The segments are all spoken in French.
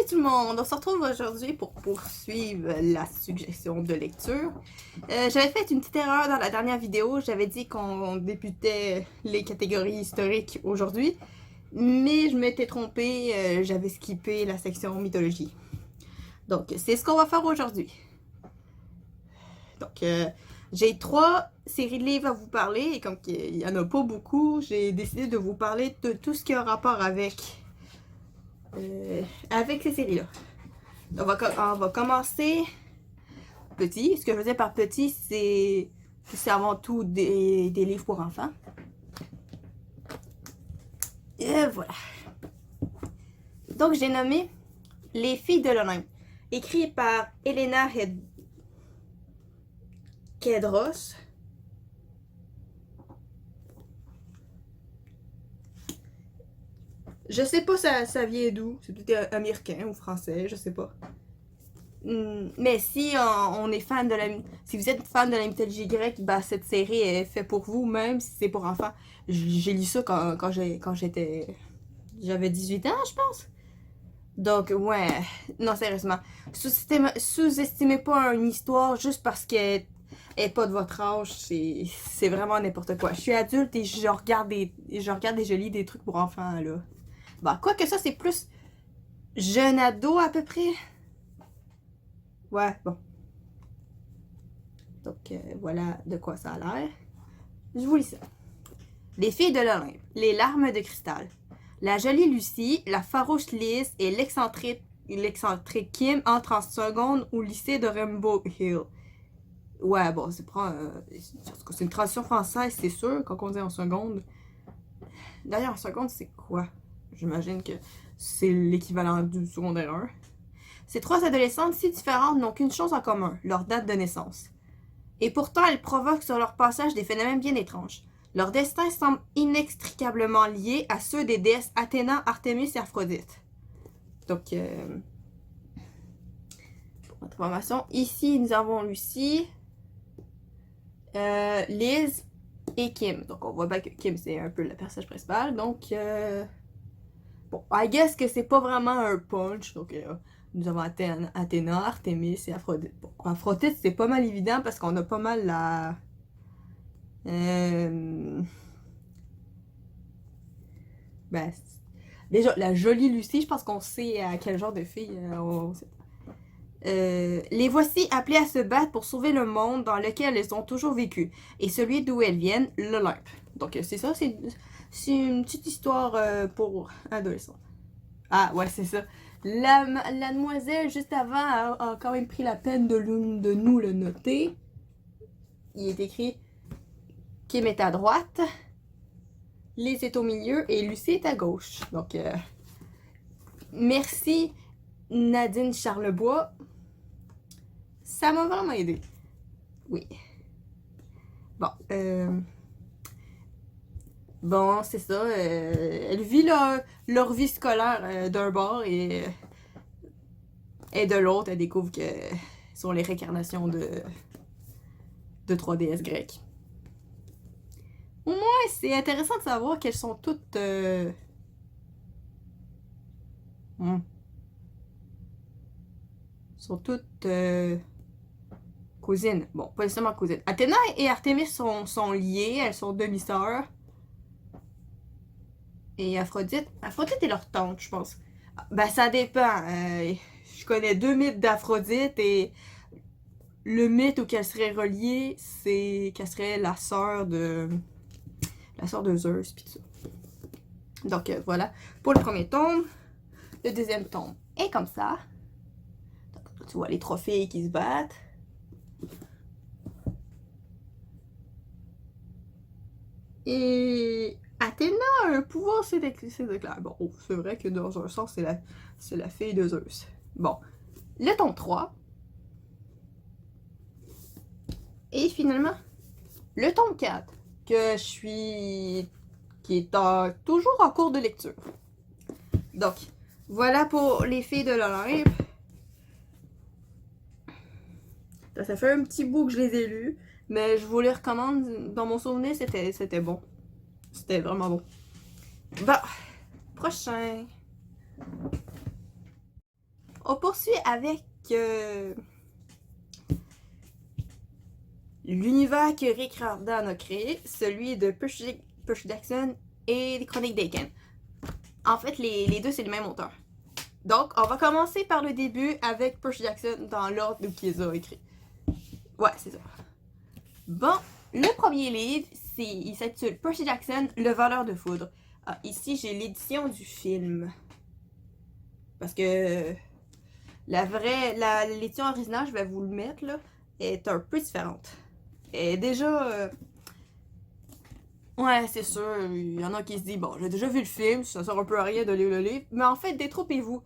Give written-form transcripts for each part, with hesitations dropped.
Salut tout le monde! On se retrouve aujourd'hui pour poursuivre la suggestion de lecture. J'avais fait une petite erreur dans la dernière vidéo. J'avais dit qu'on débutait les catégories historiques aujourd'hui. Mais je m'étais trompée, j'avais skippé la section mythologie. Donc c'est ce qu'on va faire aujourd'hui. Donc j'ai 3 séries de livres à vous parler. Et comme il n'y en a pas beaucoup, j'ai décidé de vous parler de tout ce qui a rapport avec ces séries-là. On va commencer petit. Ce que je veux dire par petit, c'est avant tout des livres pour enfants. Et voilà. Donc, j'ai nommé Les filles de l'Olympe, écrit par Elena Kedros. Je sais pas ça vient d'où. C'est peut-être américain ou français, je sais pas. Mais si on est fan de si vous êtes fan de la mythologie grecque, bah cette série est faite pour vous, même si c'est pour enfants. J'ai lu ça quand j'avais 18 ans, je pense. Donc ouais, non sérieusement, sous-estimez pas une histoire juste parce qu'elle est pas de votre âge, c'est vraiment n'importe quoi. Je suis adulte et je regarde et je lis des trucs pour enfants là. Bah quoi que ça c'est plus jeune ado à peu près. Ouais, bon. Donc, voilà de quoi ça a l'air. Je vous lis ça. Les filles de l'Olympe, les larmes de cristal. La jolie Lucie, la farouche Liz et l'excentrique Kim entrent en seconde au lycée de Rainbow Hill. Ouais, bon, c'est une traduction française, c'est sûr, quand on dit en seconde. D'ailleurs, en seconde, c'est quoi? J'imagine que c'est l'équivalent du secondaire 1. Ces 3 adolescentes si différentes n'ont qu'une chose en commun, leur date de naissance. Et pourtant, elles provoquent sur leur passage des phénomènes bien étranges. Leur destin semble inextricablement lié à ceux des déesses Athéna, Artémis et Aphrodite. Donc, pour votre information, ici nous avons Lucie, Liz et Kim. Donc, on voit bien que Kim c'est un peu le personnage principal. Donc, bon, I guess que c'est pas vraiment un punch. Donc, nous avons Athéna, Artémis et Aphrodite. Bon, Aphrodite, c'est pas mal évident parce qu'on a pas mal la... ben, déjà, la jolie Lucie, je pense qu'on sait à quel genre de fille les voici appelées à se battre pour sauver le monde dans lequel elles ont toujours vécu, et celui d'où elles viennent, l'Olympe. Donc c'est ça, c'est une petite histoire pour adolescents. Ah ouais, c'est ça. La demoiselle, juste avant, a quand même pris la peine de nous le noter. Il est écrit Kim est à droite, Liz est au milieu et Lucie est à gauche. Donc, merci Nadine Charlebois. Ça m'a vraiment aidé. Oui. Bon, bon, c'est ça. Elle vit leur vie scolaire d'un bord et de l'autre, elle découvre que sont les réincarnations de 3 déesses grecques. Au moins, c'est intéressant de savoir qu'elles sont toutes... sont toutes cousines. Bon, pas nécessairement cousines. Athéna et Artémis sont liées, elles sont demi-sœurs. Et Aphrodite est leur tante, je pense. Ben, ça dépend. Je connais 2 mythes d'Aphrodite et le mythe auquel serait reliée, c'est qu'elle serait la sœur de Zeus, pis tout ça. Donc, voilà. Pour le premier tome, le deuxième tome est comme ça. Donc, tu vois les 3 filles qui se battent. Et Athéna a un pouvoir s'éclaire. Bon, c'est vrai que dans un sens, c'est la fille de Zeus. Bon, le tome 3. Et finalement, le tome 4, qui est toujours en cours de lecture. Donc, voilà pour les filles de l'Olympe. Ça fait un petit bout que je les ai lus, mais je vous les recommande. Dans mon souvenir, c'était bon. C'était vraiment bon. Bon, prochain. On poursuit avec l'univers que Rick Riordan a créé, celui de Percy Jackson et les Chroniques d'Aiken. En fait, les deux, c'est le même auteur. Donc, on va commencer par le début avec Percy Jackson dans l'ordre où il les a écrits. Ouais, c'est ça. Bon, le premier livre, il s'intitule Percy Jackson, le voleur de foudre. Ah, ici, j'ai l'édition du film. Parce que l'édition originale, je vais vous le mettre, là, est un peu différente. Et déjà, ouais, c'est sûr, il y en a qui se disent, bon, j'ai déjà vu le film, ça sert un peu à rien de lire le livre. Mais en fait, détrompez-vous.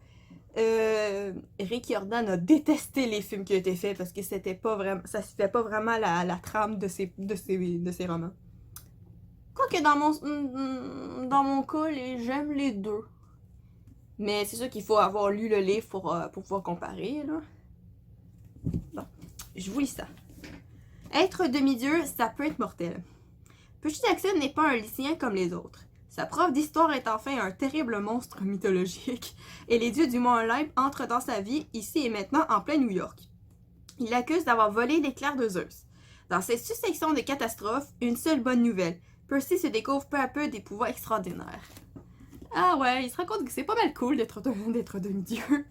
Rick Riordan a détesté les films qui ont été faits parce que c'était pas vraiment, ça suivait pas vraiment la trame de ses romans. Quoique dans mon cas, j'aime les deux. Mais c'est sûr qu'il faut avoir lu le livre pour pouvoir comparer, là. Bon, je vous lis ça. Être demi-dieu, ça peut être mortel. Percy Jackson n'est pas un lycéen comme les autres. Sa prof d'histoire est enfin un terrible monstre mythologique, et les dieux du Mont Olympe entrent dans sa vie, ici et maintenant, en plein New York. Il l'accuse d'avoir volé l'éclair de Zeus. Dans cette succession de catastrophes, une seule bonne nouvelle. Percy se découvre peu à peu des pouvoirs extraordinaires. Ah ouais, il se rend compte que c'est pas mal cool d'être demi-dieu.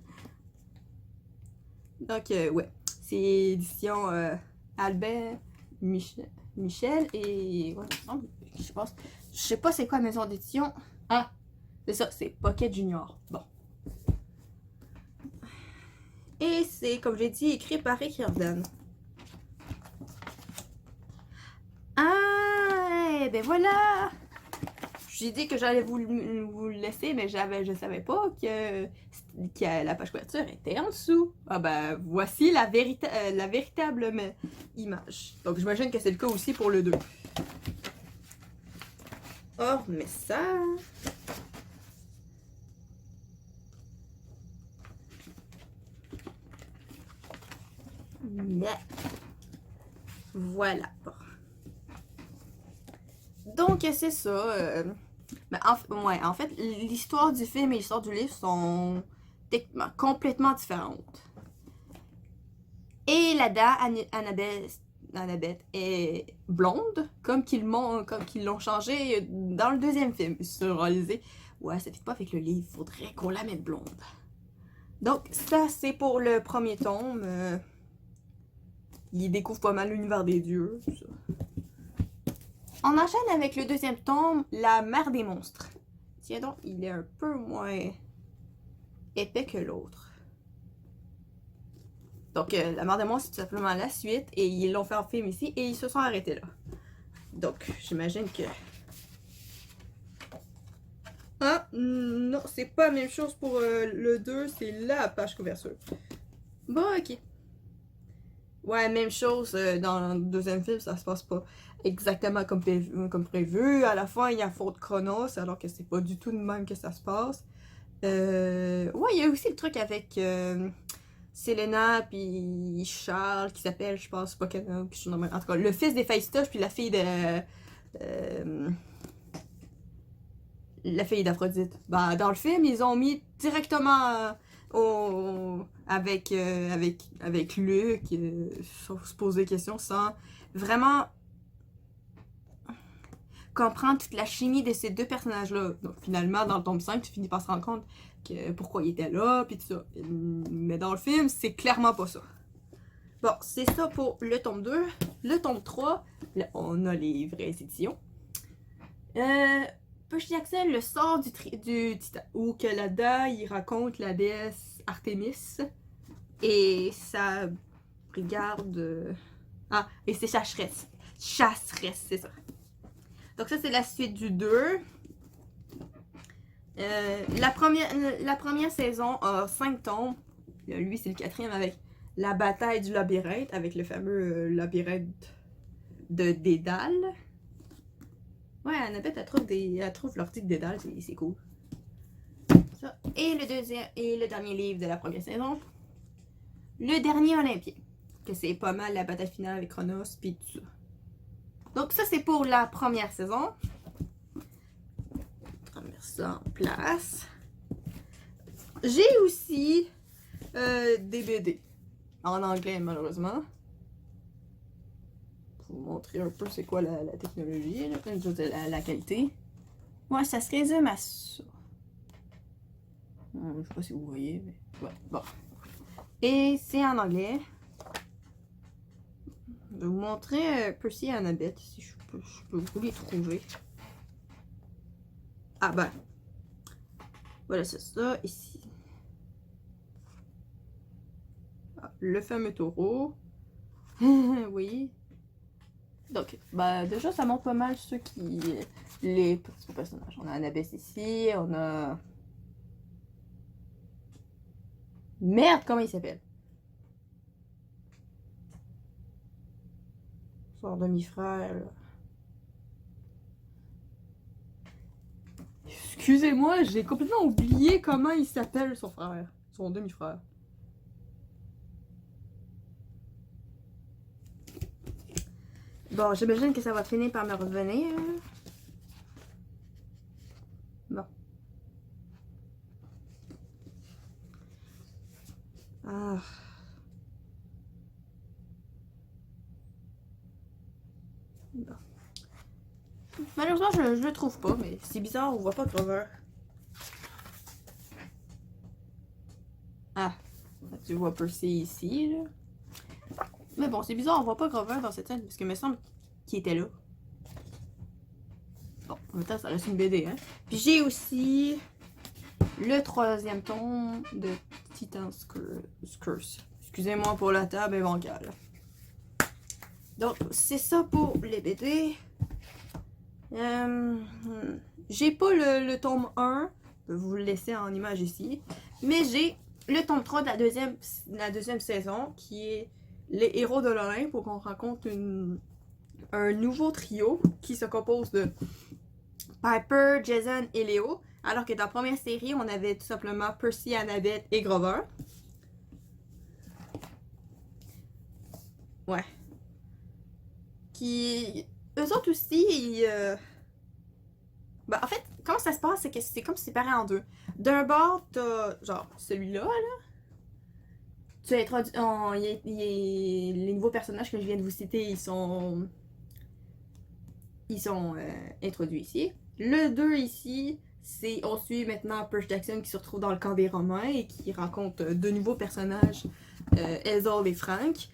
Donc, ouais. C'est édition Albert Michel et... Ouais, je sais pas c'est quoi la maison d'édition. Ah, c'est ça, c'est Pocket Junior. Bon. Et c'est, comme j'ai dit, écrit par Rick Riordan. Ah, ben voilà! J'ai dit que j'allais vous le laisser, mais je savais pas que la page couverture était en dessous. Ah ben, voici la véritable image. Donc, j'imagine que c'est le cas aussi pour le 2. Oh, mais ça... Mais... Voilà. Donc, c'est ça. Ben, en fait, l'histoire du film et l'histoire du livre sont techniquement complètement différentes. Et la dame, Annabeth est blonde, comme qu'ils l'ont changé dans le deuxième film. Ils se sont réalisés, ouais, ça fit pas avec le livre, faudrait qu'on la mette blonde. Donc, ça, c'est pour le premier tome. Il découvre pas mal l'univers des dieux, tout ça. On enchaîne avec le deuxième tome, La Mère des monstres. Tiens donc, il est un peu moins épais que l'autre. Donc, La Mère des monstres, c'est tout simplement la suite, et ils l'ont fait en film ici, et ils se sont arrêtés là. Donc, j'imagine que... Ah, non, c'est pas la même chose pour le 2, c'est la page couverture. Bon, ok. Ouais, même chose dans le deuxième film, ça se passe pas exactement comme prévu. À la fin, il y a faute Chronos, alors que c'est pas du tout de même que ça se passe. Ouais, il y a aussi le truc avec Selena puis Charles qui s'appelle, je pense, pas en tout cas, le fils des Phaistos puis la fille de la fille d'Aphrodite. Bah, dans le film, ils ont mis directement avec Luc, sans se poser des questions, sans vraiment comprendre toute la chimie de ces deux personnages-là. Donc, finalement, dans le tome 5, tu finis par se rendre compte que pourquoi ils étaient là, puis tout ça. Mais dans le film, c'est clairement pas ça. Bon, c'est ça pour le tome 2. Le tome 3, là, on a les vraies éditions. Percy Jackson, le sort du Titan, où que là-dedans, il raconte la déesse Artémis et sa brigade... Ah, et ses chasseresses. Chasseresses, c'est ça. Donc ça, c'est la suite du 2. La première saison a 5 tomes. Lui, c'est le 4e avec la bataille du labyrinthe, avec le fameux labyrinthe de Dédale. Ouais, Annabeth, elle trouve l'article de Dédale, c'est cool. Ça. Et le dernier livre de la première saison, Le Dernier Olympien, que c'est pas mal la bataille finale avec Chronos, puis tout ça. Donc ça, c'est pour la première saison. On va mettre ça en place. J'ai aussi des BD. En anglais, malheureusement. Pour vous montrer un peu c'est quoi la technologie, là, je veux dire, la qualité. Ouais, ça se résume à ça. Je sais pas si vous voyez, mais ouais, bon. Et c'est en anglais. Je vais vous montrer Percy et Annabeth, si je peux vous les trouver. Ah ben. Voilà, c'est ça, ici. Ah, le fameux taureau. Oui. Donc, bah, déjà, ça montre pas mal ceux qui... les principaux personnages. On a Annabeth ici, on a... Merde, comment il s'appelle? Son demi-frère, là. Excusez-moi, j'ai complètement oublié comment il s'appelle son frère. Son demi-frère. Bon, j'imagine que ça va finir par me revenir. Bon. Ah. Bon. Malheureusement, je le trouve pas, mais c'est bizarre, on voit pas Grover. Ah, tu vois Percy ici, là. Mais bon, c'est bizarre, on voit pas Grover dans cette scène, parce que il me semble qu'il était là. Bon, en même temps, ça reste une BD, hein. Puis j'ai aussi le 3e tome de Titan's Curse. Excusez-moi pour la table bancale. Donc, c'est ça pour les BD. J'ai pas le tome 1, je vais vous le laisser en image ici, mais j'ai le tome 3 de la deuxième saison, qui est les héros de l'Olympe, où on rencontre un nouveau trio qui se compose de Piper, Jason et Léo, alors que dans la première série, on avait tout simplement Percy, Annabeth et Grover. Ouais. Qui... Eux autres aussi, ben, en fait, comment ça se passe, c'est que c'est comme séparé en deux. D'un bord, t'as, genre, celui-là, là. Tu as introduit... les nouveaux personnages que je viens de vous citer, ils sont introduits ici. Le 2 ici, c'est on suit maintenant Percy Jackson qui se retrouve dans le camp des Romains et qui rencontre de nouveaux personnages, Hazel et Frank.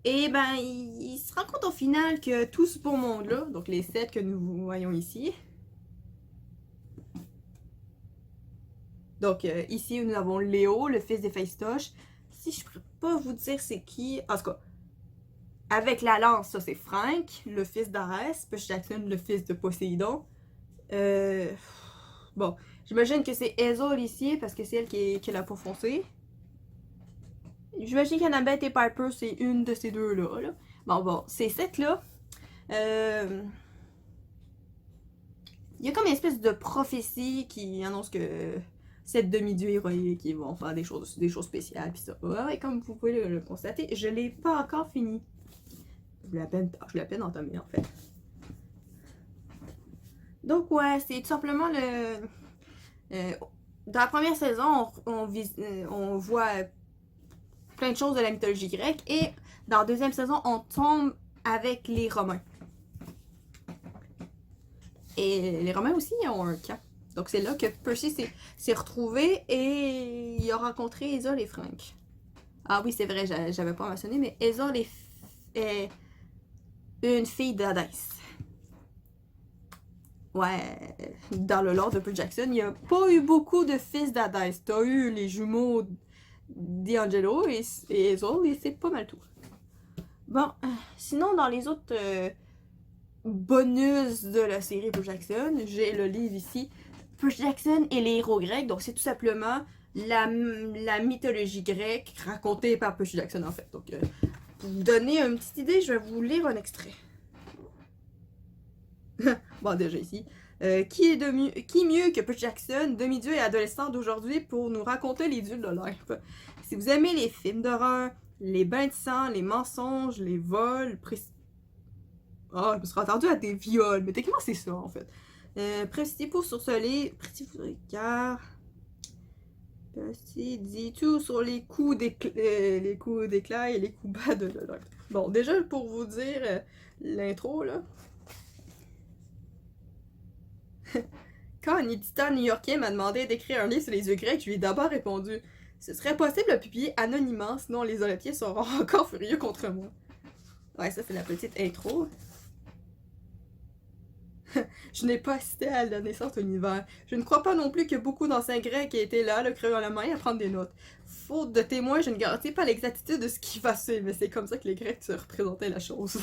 Et ben, il se rend compte au final que tout ce beau monde-là, donc les 7 que nous voyons ici, donc ici nous avons Léo, le fils d'Héphaïstoche. Si je pourrais pas vous dire c'est qui, en tout cas, avec la lance, ça c'est Frank, le fils d'Arès, Percy Jackson, le fils de Poséidon. Bon, j'imagine que c'est Hazel ici parce que c'est elle qui est la peau foncée. J'imagine qu'Annabeth et Piper, c'est une de ces deux-là. Là. Bon, ces 7-là, il y a comme une espèce de prophétie qui annonce que 7 demi-dieux héroïques qui vont faire des choses spéciales. Puis ça, ouais, comme vous pouvez le constater, je l'ai pas encore fini. Je l'ai à peine entamé en fait. Donc ouais, c'est tout simplement le... dans la première saison, on voit plein de choses de la mythologie grecque et dans la deuxième saison, on tombe avec les Romains. Et les Romains aussi ont un camp. Donc c'est là que Percy s'est retrouvé et il a rencontré Hazel et Frank. Ah oui, c'est vrai, j'avais pas mentionné, mais Hazel est une fille d'Hadès. Ouais, dans le lore de Percy Jackson, il n'y a pas eu beaucoup de fils d'Hadès. T'as eu les jumeaux D'Angelo et Hazel, et c'est pas mal tout. Bon, sinon, dans les autres bonus de la série Percy Jackson, j'ai le livre ici, Percy Jackson et les héros grecs. Donc, c'est tout simplement la mythologie grecque racontée par Percy Jackson, en fait. Donc, pour vous donner une petite idée, je vais vous lire un extrait. Bon, déjà ici. Qui mieux que Percy Jackson, demi-dieu et adolescent d'aujourd'hui, pour nous raconter les dieux de l'Olympe? Si vous aimez les films d'horreur, les bains de sang, les mensonges, les vols, je me serais attendu à des viols, mais techniquement c'est ça en fait. Précipitez-vous sur ce livre, précipitez-vous car Ceci dit tout sur les coups d'éclair et les coups bas de l'autre. Bon, déjà pour vous dire l'intro, là. Quand un éditeur new-yorkais m'a demandé d'écrire un livre sur les yeux grecs, je lui ai d'abord répondu « Ce serait possible de publier anonymement, sinon les Olympiens seront encore furieux contre moi. » Ouais, ça c'est la petite intro. Je n'ai pas assisté à la naissance de l'univers. Je ne crois pas non plus que beaucoup d'anciens Grecs aient été là, le crayon à la main, à prendre des notes. Faute de témoins, je ne garantis pas l'exactitude de ce qui va suivre, mais c'est comme ça que les Grecs se représentaient la chose.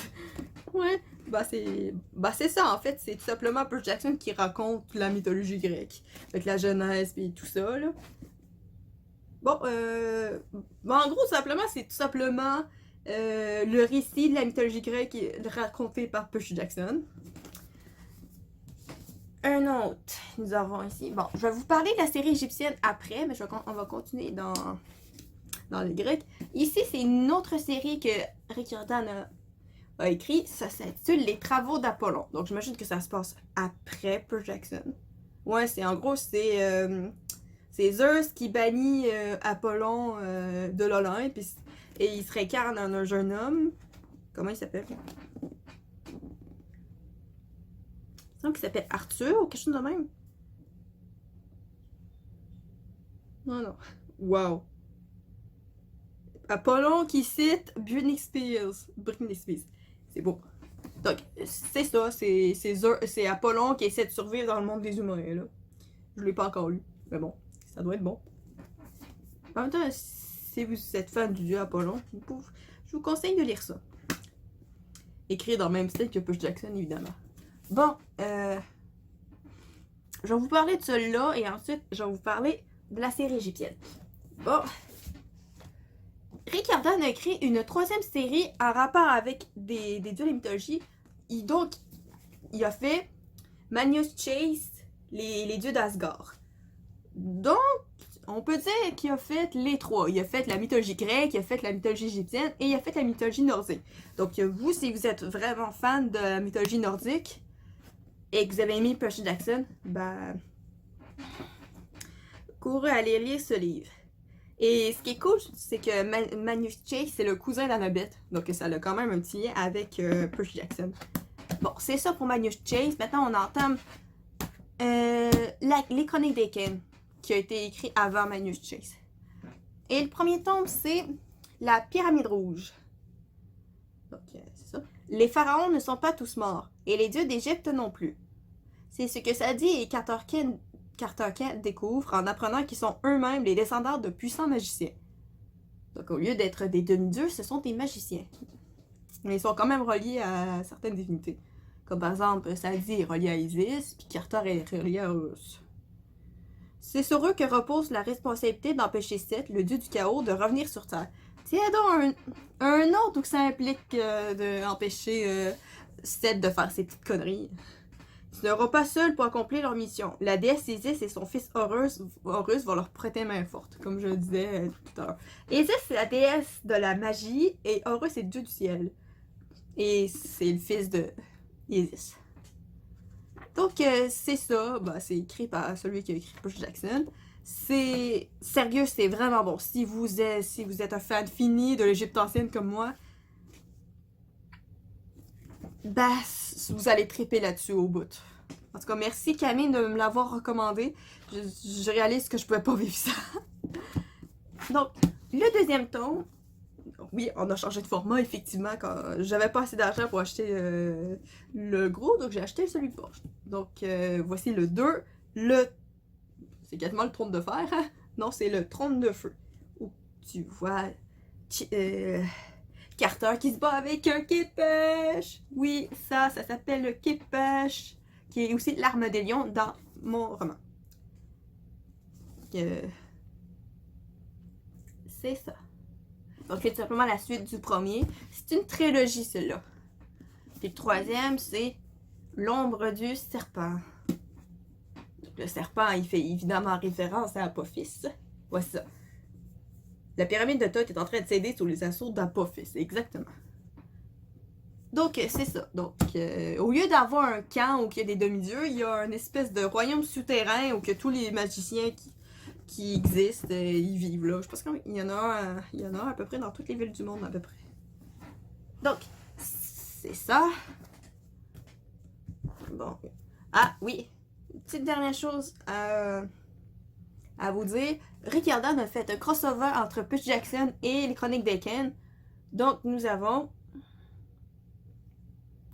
Ouais, c'est ça en fait, c'est tout simplement Percy Jackson qui raconte la mythologie grecque. Avec la Genèse et tout ça, là. Bon, en gros, simplement, c'est tout simplement le récit de la mythologie grecque raconté par Percy Jackson. Un autre, nous avons ici. Bon, je vais vous parler de la série égyptienne après, mais on va continuer dans les Grecs. Ici, c'est une autre série que Rick Riordan a écrit. Ça s'intitule Les Travaux d'Apollon. Donc, j'imagine que ça se passe après Percy Jackson. Ouais, c'est Zeus qui bannit Apollon de l'Olympe et il se réincarne en un jeune homme. Comment il s'appelle? Il semble qu'il s'appelle Arthur ou quelque chose de même. Non. Wow. Apollon qui cite Britney Spears. C'est beau. Donc, c'est ça. C'est Apollon qui essaie de survivre dans le monde des humains, là. Je l'ai pas encore lu. Mais bon, ça doit être bon. En même temps, si vous êtes fan du dieu Apollon, je vous conseille de lire ça. Écrit dans le même style que Percy Jackson, évidemment. Bon, je vais vous parler de celui-là et ensuite, je vais vous parler de la série égyptienne. Bon. Rick Riordan a écrit une troisième série en rapport avec des dieux de la mythologie. Il a fait Magnus Chase, les dieux d'Asgard. Donc, on peut dire qu'il a fait les trois. Il a fait la mythologie grecque, il a fait la mythologie égyptienne et il a fait la mythologie nordique. Donc, vous, si vous êtes vraiment fan de la mythologie nordique et que vous avez aimé Percy Jackson, courez aller lire ce livre. Et ce qui est cool, c'est que Magnus Chase, c'est le cousin d'Annabeth. Donc, ça a quand même un petit lien avec Percy Jackson. Bon, c'est ça pour Magnus Chase. Maintenant, on entame les Chroniques d'Aken, qui a été écrit avant Magnus Chase. Et le premier tome, c'est La Pyramide Rouge. Donc, c'est ça. Les pharaons ne sont pas tous morts, et les dieux d'Égypte non plus. C'est ce que ça dit et Carter Kent découvre en apprenant qu'ils sont eux-mêmes les descendants de puissants magiciens. Donc, au lieu d'être des demi-dieux, ce sont des magiciens. Mais ils sont quand même reliés à certaines divinités. Comme par exemple, Sadie est relié à Isis, puis Carter est relié à Horus. C'est sur eux que repose la responsabilité d'empêcher Seth, le dieu du chaos, de revenir sur Terre. Tiens donc un autre où ça implique d'empêcher Seth de faire ses petites conneries. Ils ne seront pas seuls pour accomplir leur mission. La déesse Isis et son fils Horus vont leur prêter main forte, comme je le disais tout à l'heure. Isis, c'est la déesse de la magie et Horus est le dieu du ciel. Et c'est le fils de Isis. Donc, c'est ça. C'est écrit par celui qui a écrit Percy Jackson. C'est sérieux, c'est vraiment bon. Si vous êtes un fan fini de l'Égypte ancienne comme moi, vous allez triper là-dessus au bout. En tout cas, merci Camille de me l'avoir recommandé. Je réalise que je pouvais pas vivre ça. Donc, le deuxième tome. Oui, on a changé de format, effectivement, quand j'avais pas assez d'argent pour acheter le gros, donc j'ai acheté celui de poche. Donc, voici le 2. C'est quasiment le trône de fer, hein? Non, c'est le trône de feu. Où tu vois Carter qui se bat avec un Képech. Oui, ça s'appelle le Képech, qui est aussi l'arme des lions dans mon roman. C'est ça. Donc, c'est tout simplement la suite du premier. C'est une trilogie, celle-là. Puis le troisième, c'est L'ombre du serpent. Donc, le serpent, il fait évidemment référence à Apophis. Voici ça. La pyramide de Thoth est en train de céder sous les assauts d'Apophis. Exactement. Donc, c'est ça. Donc, au lieu d'avoir un camp où il y a des demi-dieux, il y a une espèce de royaume souterrain où il y a tous les magiciens qui existent, ils vivent là. Je pense qu'il y en a à peu près dans toutes les villes du monde, à peu près. Donc, c'est ça. Bon. Ah, oui. Petite dernière chose à vous dire. Rick Riordan a fait un crossover entre Percy Jackson et les Chroniques d'Aiken. Donc, nous avons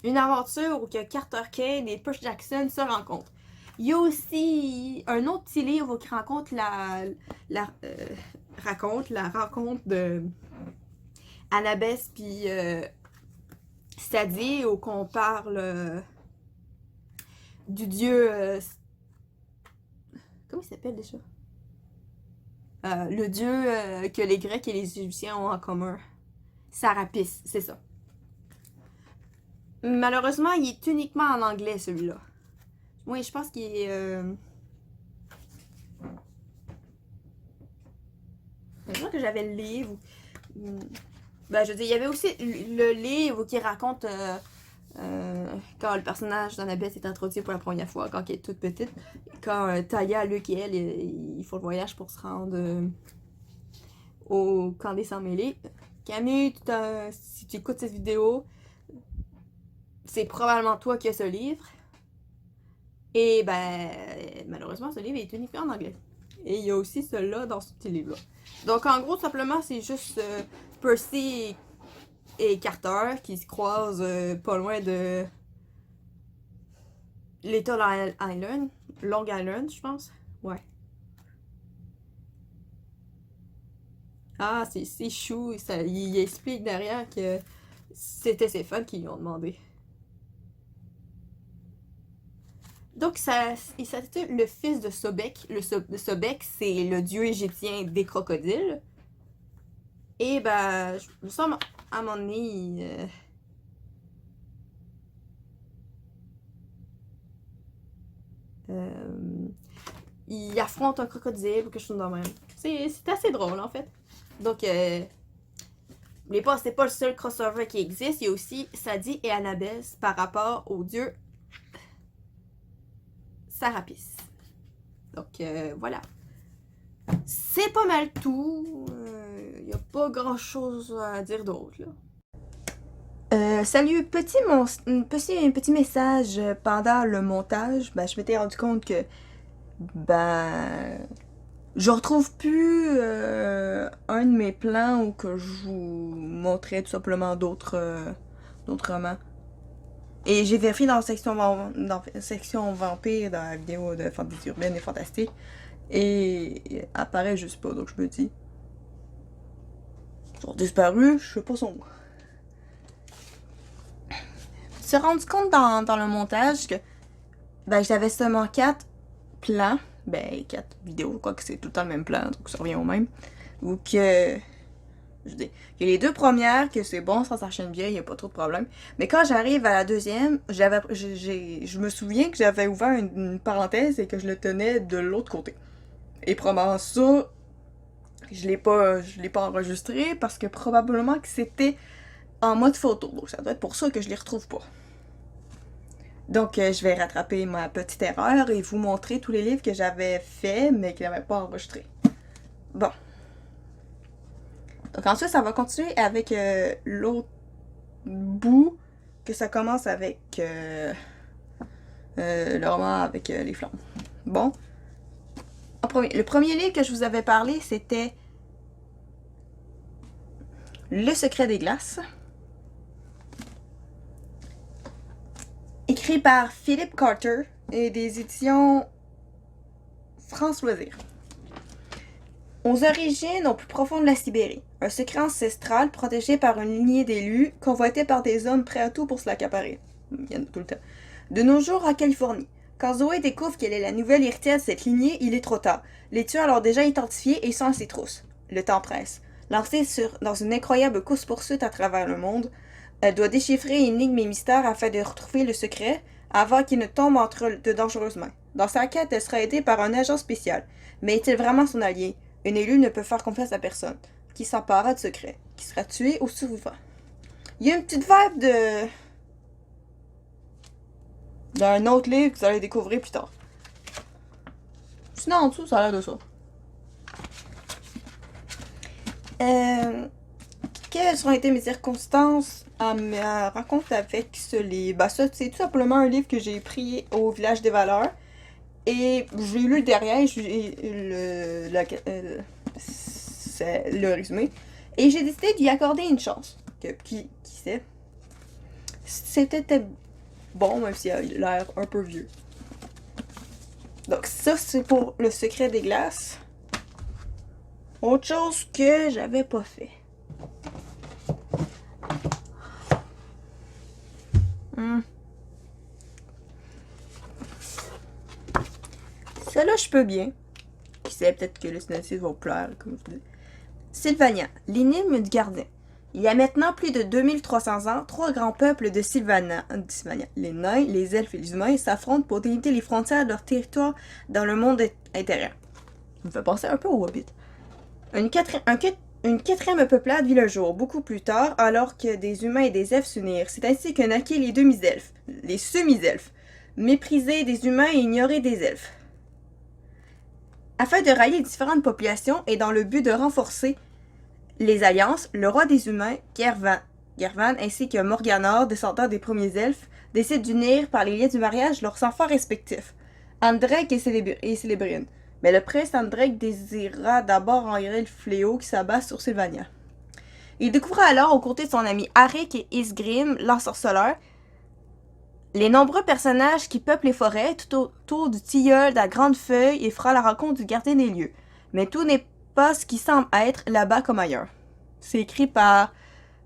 une aventure où que Carter Kane et Percy Jackson se rencontrent. Il y a aussi un autre petit livre qui raconte la rencontre de Annabeth puis Sadie, où qu'on parle du dieu... comment il s'appelle déjà? Le dieu que les Grecs et les Égyptiens ont en commun. Sarapis, c'est ça. Malheureusement, il est uniquement en anglais, celui-là. Oui, je pense qu'il est... Je crois que j'avais le livre. Ben, je veux dire, il y avait aussi le livre qui raconte quand le personnage d'Annabeth est introduit pour la première fois, quand elle est toute petite. Quand Talia, Luc et elle, ils font le voyage pour se rendre au camp des Sans-Mêlés. Camille, si tu écoutes cette vidéo, c'est probablement toi qui as ce livre. Et ben, malheureusement, ce livre est uniquement en anglais. Et il y a aussi celui-là dans ce petit livre-là. Donc, en gros, simplement, c'est juste Percy et Carter qui se croisent pas loin de Little Island. Long Island, je pense. Ouais. Ah, c'est chou. Il explique derrière que c'était ses fans qui lui ont demandé. Donc, il s'intitule Le fils de Sobek. Sobek, c'est le dieu égyptien des crocodiles. Et ben, je me semble, à un moment donné, il affronte un crocodile ou quelque chose de même. C'est assez drôle, en fait. Donc, c'est pas le seul crossover qui existe. Il y a aussi Sadie et Annabeth par rapport au dieu Sarapis. Donc, voilà. C'est pas mal tout. Il n'y a pas grand chose à dire d'autre, là. Salut, petit message pendant le montage. Ben, je m'étais rendu compte que je retrouve plus un de mes plans où que je vous montrais tout simplement d'autres romans. Et j'ai vérifié dans la section vampire dans la vidéo de Fantasy urbaine et fantastique. Et il apparaît juste pas, donc je me dis. Ils ont disparu, je sais pas son nom. Je me suis rendu compte dans le montage que j'avais seulement 4 plans. 4 vidéos, quoique c'est tout le temps le même plan, donc ça revient au même. Ou que. Je dis, il y a les 2 premières, que c'est bon, ça s'enchaîne bien, il n'y a pas trop de problème. Mais quand j'arrive à la deuxième, je me souviens que j'avais ouvert une parenthèse et que je le tenais de l'autre côté. Et probablement ça, je l'ai pas enregistré parce que probablement que c'était en mode photo. Donc ça doit être pour ça que je les retrouve pas. Donc je vais rattraper ma petite erreur et vous montrer tous les livres que j'avais fait mais que j'avais pas enregistrés. Bon. Donc ensuite, ça va continuer avec l'autre bout, que ça commence avec le roman avec les flammes. Bon. Le premier livre que je vous avais parlé, c'était Le secret des glaces. Écrit par Philip Carter et des éditions France Loisirs. Aux origines, au plus profond de la Sibérie, un secret ancestral protégé par une lignée d'élus, convoité par des hommes prêts à tout pour se l'accaparer. Il y en a tout le temps. De nos jours, en Californie, quand Zoé découvre qu'elle est la nouvelle héritière de cette lignée, il est trop tard. Les tueurs l'ont déjà identifiée et sont à ses trousses. Le temps presse. Lancée dans une incroyable course-poursuite à travers le monde, elle doit déchiffrer énigmes et mystères afin de retrouver le secret avant qu'il ne tombe entre de dangereuses mains. Dans sa quête, elle sera aidée par un agent spécial. Mais est-il vraiment son allié? Un élu ne peut faire confiance à personne. Qui s'emparera de secret? Qui sera tué ou survivant? Il y a une petite vibe d'un autre livre que vous allez découvrir plus tard. Sinon, en dessous, ça a l'air de ça. Quelles ont été mes circonstances à ma rencontre avec ce livre? Ben ça, c'est tout simplement un livre que j'ai pris au Village des Valeurs. Et j'ai lu le derrière, j'ai c'est le résumé. Et j'ai décidé d'y accorder une chance. Qui sait? C'était bon, même s'il a l'air un peu vieux. Donc ça, c'est pour Le Secret des Glaces. Autre chose que j'avais pas fait. Celle-là, je peux bien. Qui sait, peut-être que le synopsis va plaire, comme je dis. Sylvania, l'énigme du gardien. Il y a maintenant plus de 2300 ans, 3 grands peuples de Sylvania, les nains, les elfes et les humains, s'affrontent pour délimiter les frontières de leur territoire dans le monde intérieur. Ça me fait penser un peu au Hobbit. Une quatrième peuplade vit le jour, beaucoup plus tard, alors que des humains et des elfes s'unirent. C'est ainsi que naquirent les demi-elfes, les semi-elfes, méprisés des humains et ignorés des elfes. Afin de rallier les différentes populations et dans le but de renforcer les alliances, le roi des humains, Gervan, ainsi que Morganor, descendant des premiers elfes, décident d'unir par les liens du mariage leurs enfants respectifs, Andrek et Célébrine. Mais le prince Andrek désira d'abord enrayer le fléau qui s'abat sur Sylvania. Il découvra alors, aux côtés de son ami Arik et Isgrim, l'ensorceleur, les nombreux personnages qui peuplent les forêts tout autour du tilleul de la grande feuille et fera la rencontre du gardien des lieux. Mais tout n'est pas ce qui semble être là-bas comme ailleurs. C'est écrit par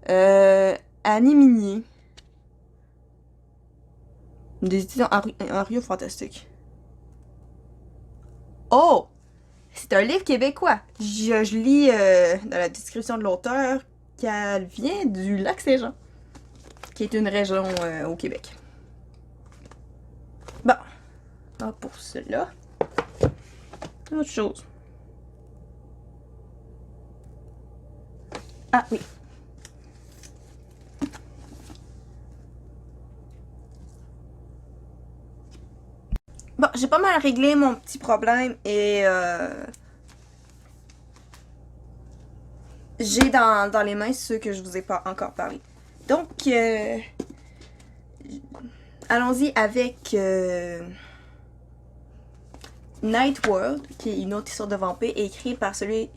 Annie Minier. Des éditions Ario Fantastique. Oh! C'est un livre québécois. Je lis dans la description de l'auteur qu'elle vient du Lac-Saint-Jean, qui est une région au Québec. Bon. Ah, pour cela. Autre chose. Ah oui. Bon, j'ai pas mal réglé mon petit problème et j'ai dans les mains ceux que je vous ai pas encore parlé. Donc, allons-y avec Night World, qui est une autre histoire de vampire, écrite par celui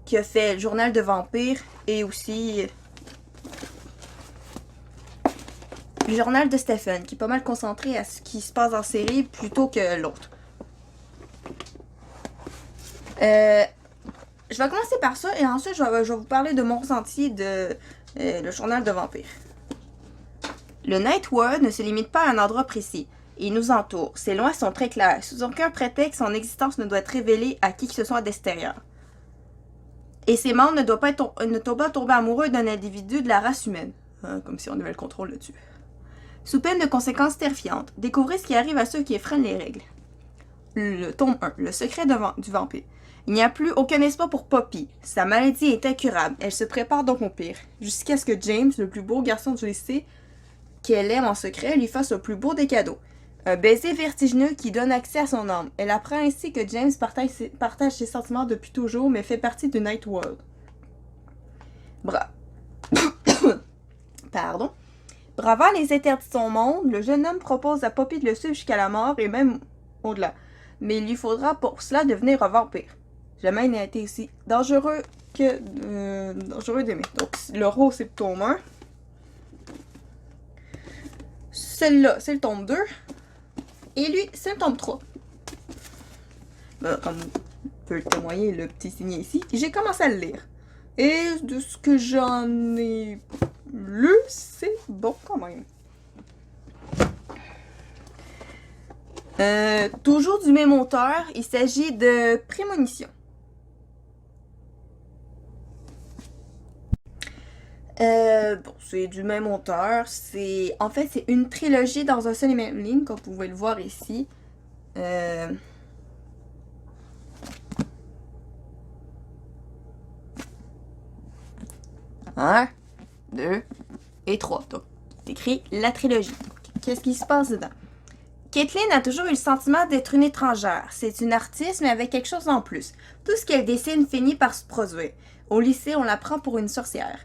qui a fait le Journal de vampire et aussi le Journal de Stephen, qui est pas mal concentré à ce qui se passe en série plutôt que l'autre. Je vais commencer par ça et ensuite je vais vous parler de mon ressenti de le Journal de vampire. Le Night World ne se limite pas à un endroit précis. Il nous entoure. Ses lois sont très claires. Sous aucun prétexte, son existence ne doit être révélée à qui que ce soit d'extérieur. Et ses membres ne doivent pas tomber amoureux d'un individu de la race humaine. Comme si on avait le contrôle là-dessus. Sous peine de conséquences terrifiantes, découvrez ce qui arrive à ceux qui effreinent les règles. Le tome 1. Le secret du vampire. Il n'y a plus aucun espoir pour Poppy. Sa maladie est incurable. Elle se prépare donc au pire. Jusqu'à ce que James, le plus beau garçon du lycée, qu'elle aime en secret, lui fasse le plus beau des cadeaux. Un baiser vertigineux qui donne accès à son âme. Elle apprend ainsi que James partage ses sentiments depuis toujours, mais fait partie du Night World. Pardon. Bravant les interdits de son monde, le jeune homme propose à Poppy de le suivre jusqu'à la mort et même au-delà. Mais il lui faudra pour cela devenir un vampire. Jamais il n'a été aussi dangereux d'aimer. Donc le rose c'est le tome 1. Celle-là, c'est le tome 2. Et lui, c'est le tome 3. Comme peut le témoigner le petit signé ici, j'ai commencé à le lire. Et de ce que j'en ai lu, c'est bon quand même. Toujours du même auteur, il s'agit de Prémonition. Bon, c'est du même auteur. En fait, c'est une trilogie dans un seul et même ligne, comme vous pouvez le voir ici. 1, 2 et 3. Donc, c'est écrit la trilogie. Qu'est-ce qui se passe dedans? Caitlin a toujours eu le sentiment d'être une étrangère. C'est une artiste, mais avec quelque chose en plus. Tout ce qu'elle dessine finit par se produire. Au lycée, on la prend pour une sorcière.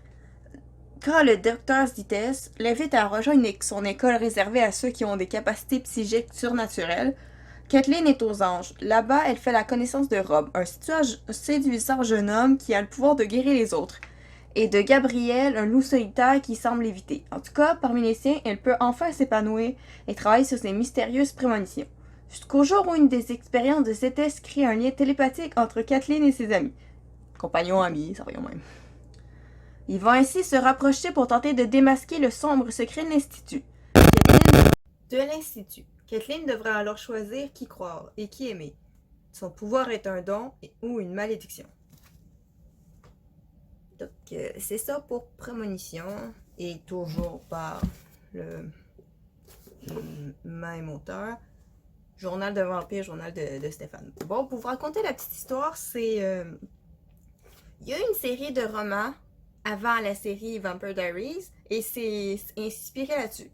Quand le docteur Zites l'invite à rejoindre son école réservée à ceux qui ont des capacités psychiques surnaturelles, Kathleen est aux anges. Là-bas, elle fait la connaissance de Rob, un séduisant jeune homme qui a le pouvoir de guérir les autres, et de Gabriel, un loup solitaire qui semble l'éviter. En tout cas, parmi les siens, elle peut enfin s'épanouir et travailler sur ses mystérieuses prémonitions. Jusqu'au jour où une des expériences de Zites crée un lien télépathique entre Kathleen et ses amis. Compagnons, amis, ça revient au même. Ils vont ainsi se rapprocher pour tenter de démasquer le sombre secret de l'Institut. Kathleen devrait alors choisir qui croire et qui aimer. Son pouvoir est un don ou une malédiction. Donc, c'est ça pour Prémonition, et toujours par le même auteur. Journal de vampire, journal de Stéphane. Bon, pour vous raconter la petite histoire, c'est... il y a une série de romans avant la série Vampire Diaries, et c'est inspiré là-dessus.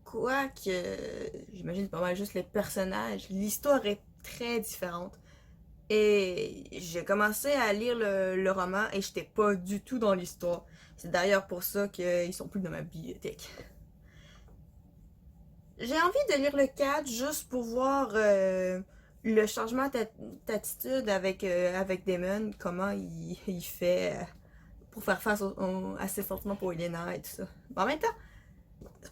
Quoique, j'imagine pas mal juste les personnages, l'histoire est très différente. Et j'ai commencé à lire le roman et j'étais pas du tout dans l'histoire. C'est d'ailleurs pour ça qu'ils sont plus dans ma bibliothèque. J'ai envie de lire le 4 juste pour voir le changement d'attitude avec Damon, comment il fait pour faire face à ses sentiments pour Elena et tout ça. En même temps,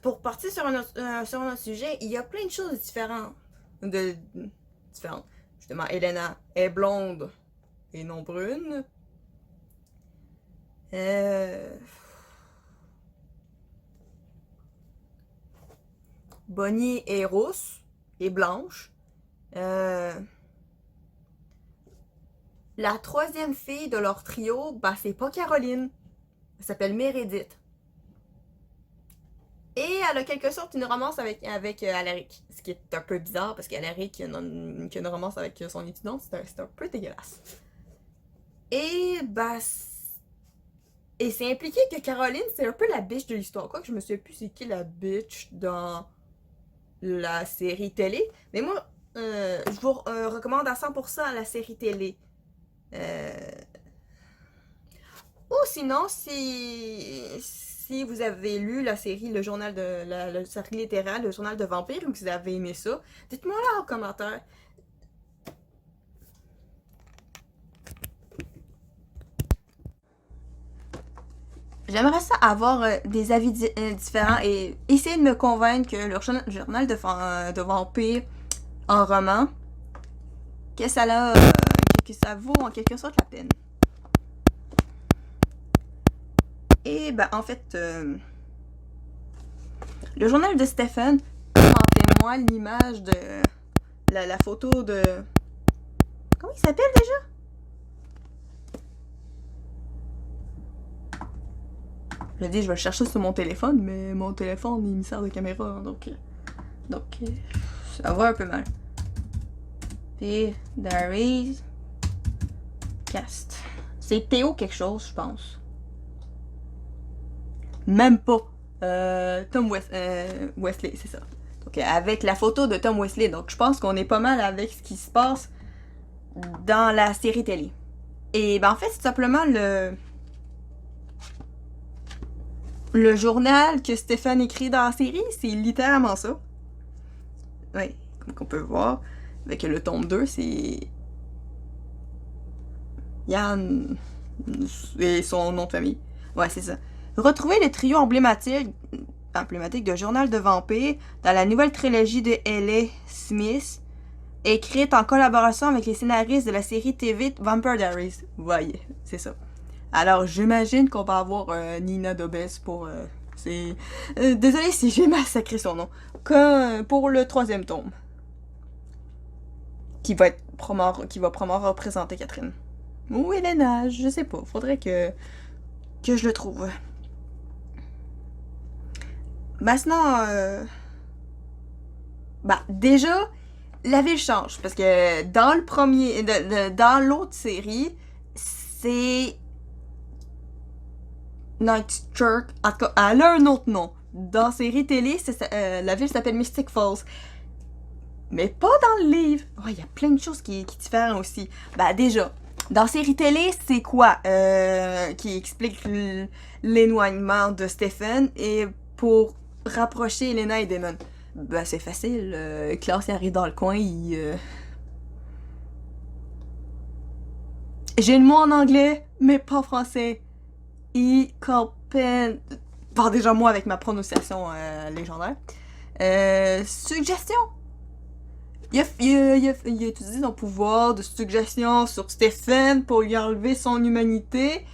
pour partir sur un autre sujet, il y a plein de choses différentes. Justement, Elena est blonde et non brune. Bonnie est rousse et blanche. La troisième fille de leur trio, bah c'est pas Caroline. Elle s'appelle Meredith. Et elle a quelque sorte une romance avec Alaric. Ce qui est un peu bizarre parce qu'Alaric a une romance avec son étudiante, c'est un peu dégueulasse. Et bah. Et c'est impliqué que Caroline, c'est un peu la bitch de l'histoire. Quoique je me souviens plus c'est qui la bitch dans la série télé. Mais moi, je vous recommande à 100% la série télé. Ou sinon, si vous avez lu la série, le journal de la série littéraire, le journal de vampire, ou que vous avez aimé ça, dites-moi là en commentaire. J'aimerais ça avoir des avis différents et essayer de me convaincre que le journal de vampire en roman, que ça vaut en quelque sorte la peine. Et ben en fait, le journal de Stephen en témoigne l'image de la photo de... Comment il s'appelle déjà? Je dis, je vais le chercher sur mon téléphone, mais mon téléphone, il me sert de caméra, donc ça va un peu mal. Puis, Diaries, Cast. C'est Théo quelque chose, je pense. Même pas. Tom Wesley, c'est ça. Donc, avec la photo de Tom Wesley. Donc, je pense qu'on est pas mal avec ce qui se passe dans la série télé. Et ben, en fait, c'est simplement le journal que Stéphane écrit dans la série. C'est littéralement ça. Oui, comme on peut voir. Avec le tome 2, c'est Yann et son nom de famille. Ouais, c'est ça. Retrouvez le trio emblématique de Journal de Vampire dans la nouvelle trilogie de L.A. Smith, écrite en collaboration avec les scénaristes de la série TV Vampire Diaries. Vous voyez, c'est ça. Alors, j'imagine qu'on va avoir Nina Dobes pour... désolé si j'ai massacré son nom. Pour le 3e tome. Qui va représenter Catherine. Ou Elena, je sais pas. Faudrait que je le trouve. Maintenant, déjà, la ville change. Parce que dans le premier... dans l'autre série, c'est... Nightchurch. En tout cas, elle a un autre nom. Dans la série télé, la ville s'appelle Mystic Falls. Mais pas dans le livre. Ouais, il y a plein de choses qui diffèrent aussi. Déjà, Dans série télé, c'est quoi qui explique l'éloignement de Stephen et pour rapprocher Elena et Damon? Ben, c'est facile. Klaus, il arrive dans le coin, J'ai le mot en anglais, mais pas en français. Il comprend... Par déjà moi avec ma prononciation légendaire. Suggestion. Il a utilisé son pouvoir de suggestion sur Stephen pour lui enlever son humanité.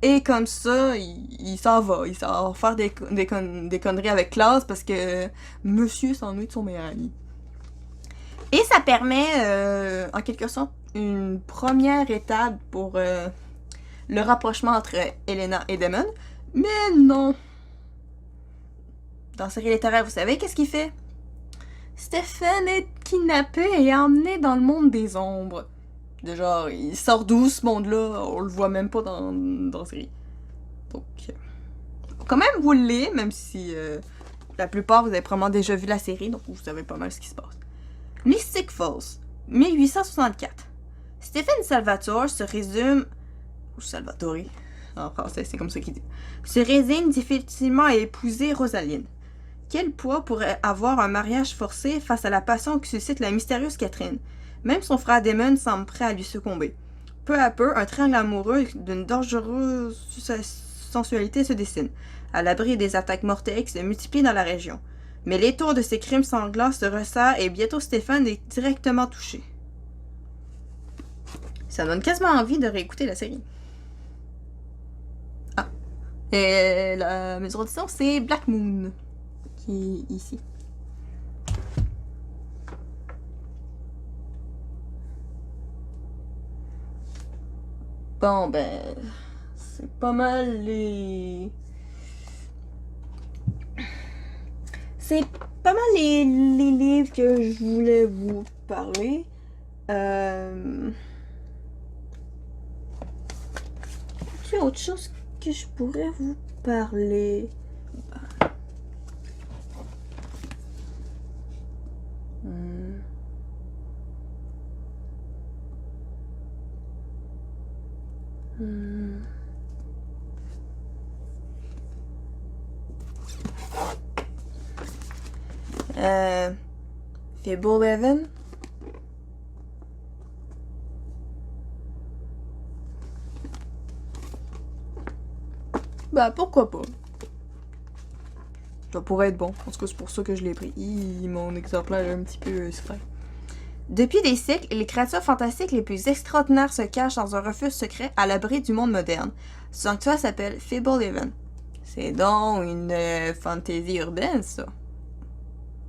Et comme ça, il s'en va. Il s'en va faire des conneries avec Klaus parce que monsieur s'ennuie de son meilleur ami. Et ça permet, en quelque sorte, une première étape pour le rapprochement entre Elena et Damon. Mais non. Dans série littéraire, vous savez qu'est-ce qu'il fait? Stephen est kidnappé et emmené dans le monde des ombres. Déjà, il sort d'où ce monde-là? On le voit même pas dans la série. Donc, quand même, vous l'êtes, même si la plupart, vous avez probablement déjà vu la série, donc vous savez pas mal ce qui se passe. Mystic Falls, 1864. Stephen Salvatore se résume... Ou Salvatore, en français, c'est comme ça qu'il dit. Se résigne difficilement à épouser Rosaline. Quel poids pourrait avoir un mariage forcé face à la passion que suscite la mystérieuse Catherine? Même son frère Damon semble prêt à lui succomber. Peu à peu, un triangle amoureux d'une dangereuse sensualité se dessine. À l'abri des attaques mortelles qui se multiplient dans la région. Mais l'étau de ces crimes sanglants se resserre et bientôt Stephen est directement touché. Ça donne quasiment envie de réécouter la série. Ah. Et la maison d'édition, c'est Black Moon. Qui est ici. Bon, ben... c'est pas mal les... C'est pas mal les livres que je voulais vous parler. Est-ce qu'il y a autre chose que je pourrais vous parler? Fablehaven. Bah, pourquoi pas? Ça pourrait être bon. En tout cas, c'est pour ça que je l'ai pris. Mon exemplaire est un petit peu sucré. Depuis des siècles, les créatures fantastiques les plus extraordinaires se cachent dans un refuge secret à l'abri du monde moderne. Ce sanctuaire s'appelle Fablehaven. C'est donc une fantaisie urbaine, ça.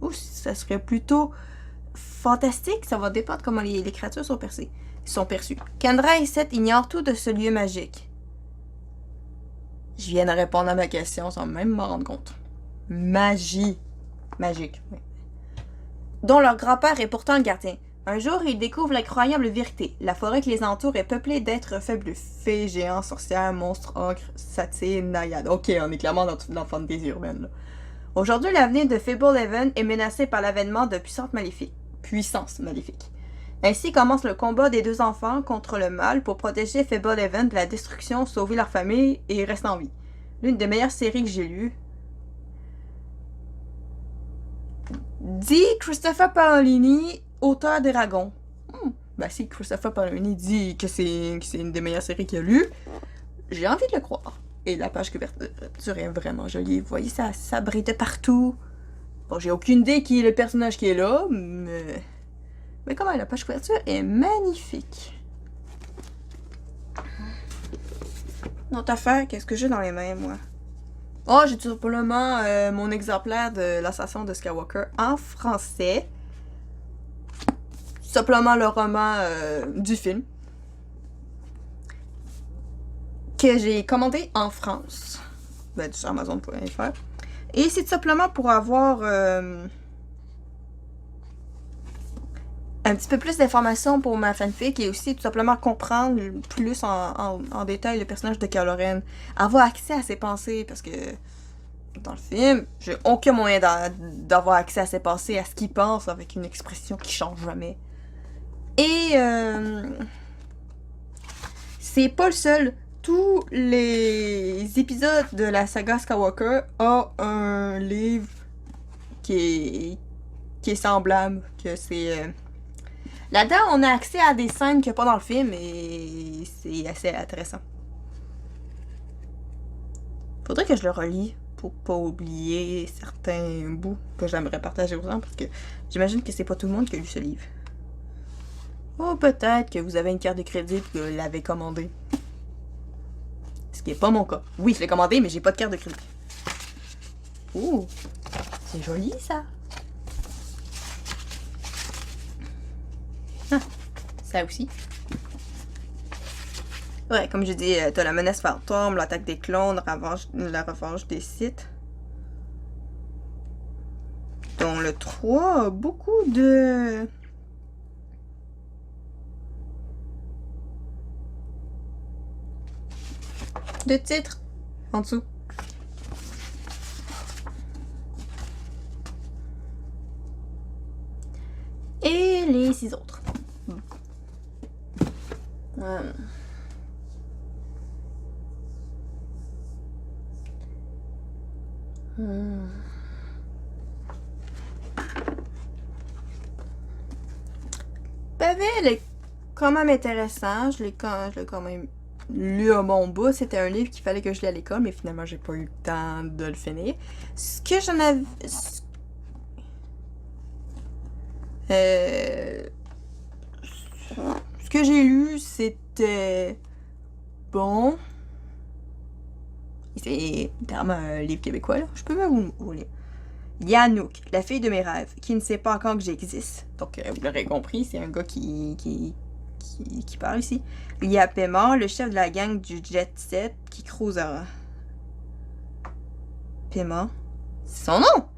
Ou ça serait plutôt fantastique, ça va dépendre comment les créatures sont perçues. Kendra et Seth ignorent tout de ce lieu magique. Je viens de répondre à ma question sans même m'en rendre compte. Magie. Magique, oui. Dont leur grand-père est pourtant le gardien. Un jour, ils découvrent l'incroyable vérité. La forêt qui les entoure est peuplée d'êtres faibles, fées, géants, sorcières, monstres, ogres, satyres, naïades. Ok, on est clairement dans la fantaisie urbaine, là. Aujourd'hui, l'avenir de Fablehaven est menacé par l'avènement de puissances maléfiques. Ainsi commence le combat des deux enfants contre le mal pour protéger Fablehaven de la destruction, sauver leur famille et rester en vie. L'une des meilleures séries que j'ai lues. Dit Christopher Paolini, auteur d'Eragon. Ben si Christopher Paolini dit que c'est une des meilleures séries qu'il a lues, j'ai envie de le croire. Et la page couverture est vraiment jolie. Vous voyez, ça brille de partout. Bon, j'ai aucune idée qui est le personnage qui est là, mais comment la page couverture est magnifique. Notre affaire, qu'est-ce que j'ai dans les mains, moi? Oh, j'ai tout simplement mon exemplaire de l'Ascension de Skywalker en français. Simplement le roman du film. Que j'ai commandé en France. Ben, sur Amazon.fr. Et c'est tout simplement pour avoir un petit peu plus d'informations pour ma fanfic et aussi tout simplement comprendre plus en détail le personnage de Kylo Ren. Avoir accès à ses pensées parce que dans le film, j'ai aucun moyen d'avoir accès à ses pensées, à ce qu'il pense avec une expression qui change jamais. Et c'est pas le seul. Tous les épisodes de la saga Skywalker ont un livre qui est semblable. Que c'est. Là-dedans, on a accès à des scènes qu'il n'y a pas dans le film et c'est assez intéressant. Faudrait que je le relis pour pas oublier certains bouts que j'aimerais partager aux gens parce que j'imagine que c'est pas tout le monde qui a lu ce livre. Oh, peut-être que vous avez une carte de crédit et que vous l'avez commandé. Ce qui est pas mon cas. Oui, je l'ai commandé, mais j'ai pas de carte de crédit. Oh, c'est joli ça. Ah, ça aussi. Ouais, comme j'ai dit, t'as la menace fantôme, l'attaque des clones, la revanche des Sith. Dont le 3 a beaucoup de titres en dessous. Et les 6 autres. Pavel est quand même intéressant. Je l'ai quand même lu à mon bout. C'était un livre qu'il fallait que je lis à l'école, mais finalement, j'ai pas eu le temps de le finir. Ce que j'en avais. Ce que j'ai lu, c'était bon. C'est littéralement un livre québécois, là. Je peux même vous lire. Il y a Anouk, la fille de mes rêves, qui ne sait pas encore que j'existe. Donc, vous l'aurez compris, c'est un gars qui parle ici. Il y a Paiement, le chef de la gang du Jet Set, qui cruise à... Paiement? C'est son nom!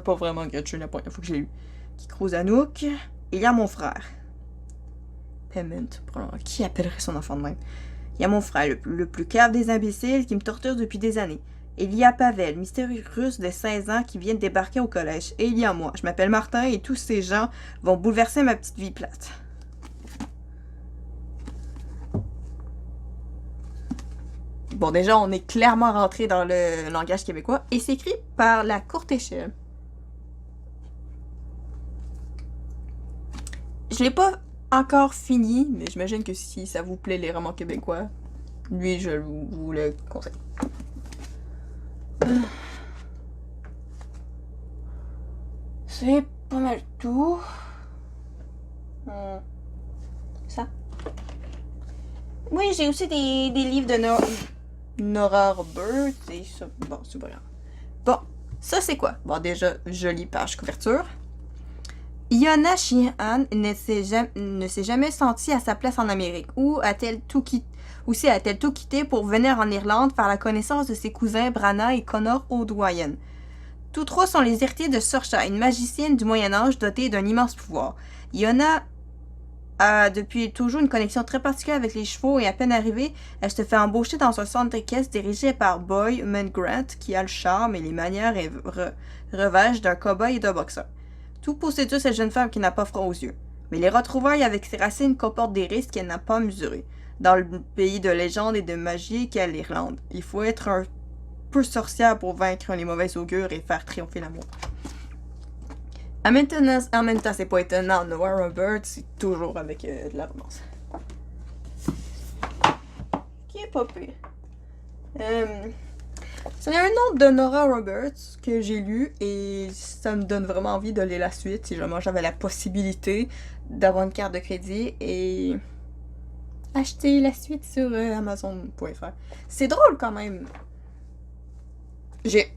Pas vraiment gratuit la première fois que je l'ai lu. Qui cruise Anouk. Il y a mon frère. Payment. Qui appellerait son enfant de même? Il y a mon frère, le plus cave des imbéciles, qui me torture depuis des années. Et il y a Pavel, mystérieux russe de 16 ans qui vient de débarquer au collège. Et il y a moi. Je m'appelle Martin et tous ces gens vont bouleverser ma petite vie plate. Bon, déjà, on est clairement rentré dans le langage québécois et c'est écrit par La Courte Échelle. Je l'ai pas encore fini, mais j'imagine que si ça vous plaît les romans québécois, lui, je vous le conseille. C'est pas mal tout. Ça. Oui, j'ai aussi des livres de Nora Roberts et ça. Bon, c'est pas grave. Bon, ça c'est quoi? Bon, déjà, jolie page couverture. Iona Sheehan ne s'est jamais sentie à sa place en Amérique. Où a-t-elle tout quitté pour venir en Irlande faire la connaissance de ses cousins Branagh et Connor O'Dwyer. Tous trois sont les héritiers de Sorcha, une magicienne du Moyen-Âge dotée d'un immense pouvoir. Iona a depuis toujours une connexion très particulière avec les chevaux et à peine arrivée, elle se fait embaucher dans un centre d'équestre dirigé par Boy Grant qui a le charme et les manières et revêches d'un cow-boy et d'un boxeur. Tout pour séduire cette jeune femme qui n'a pas froid aux yeux. Mais les retrouvailles avec ses racines comportent des risques qu'elle n'a pas mesurés. Dans le pays de légende et de magie qu'est l'Irlande, il faut être un peu sorcière pour vaincre les mauvais augures et faire triompher l'amour. En même temps, c'est pas étonnant. Noah Roberts, c'est toujours avec de la romance. Qui est pas pire. C'est un autre de Nora Roberts que j'ai lu et ça me donne vraiment envie de lire la suite si jamais j'avais la possibilité d'avoir une carte de crédit et acheter la suite sur Amazon.fr. C'est drôle quand même. J'ai